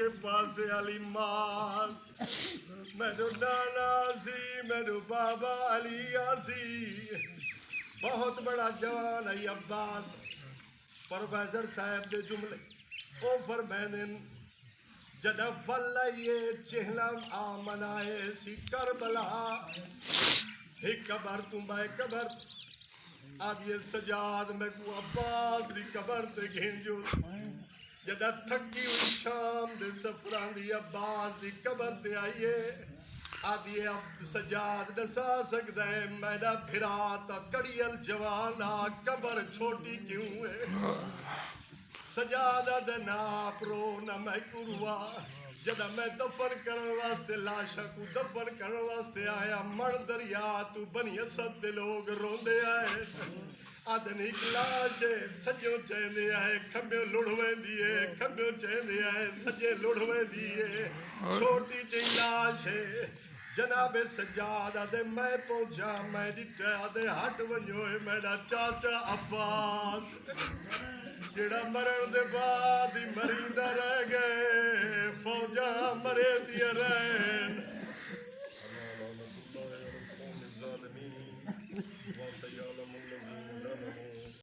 کے پاس علی مال میرو نانا سی میرو بابا علی سی بہت بڑا جوان ہے عباس پروفیسر صاحب دے جملے او فرمائیں جدہ فلائیے چہلم آمنائے سی کربلا ہی قبر تم بائے قبر آدھیے سجاد میں کو عباس دی قبر تے گھنجو جدہ تھکی ہوئی شام دے سفران دی عباس دی قبر تے آئیے آدھیے اب سجاد نسا سکتا ہے میرا بھراتا کڑیل جوانا قبر چھوٹی کیوں ہے سجادہ دے ناپ رو نہ میں کروا جدہ میں دفن کرن واسطے لاشا کو دفن کرن واسطے آیا مر دریا تو بنی اسد دے لوگ روندے آئے آدھن ایک لاش ہے سجوں چہندے آئے کھمبیوں لڑویں دیئے کھمبیوں چہندے آئے سجے لڑویں دیئے چھوٹی جی لاش ہے جناب سجادہ دے میں پہنچا میں ڈٹا دے ہٹ ونجوئے میرا چاچا عباس جڑا مرن دے بعد ہی مریندہ رہ گئے فوجاں مرے دیا رہن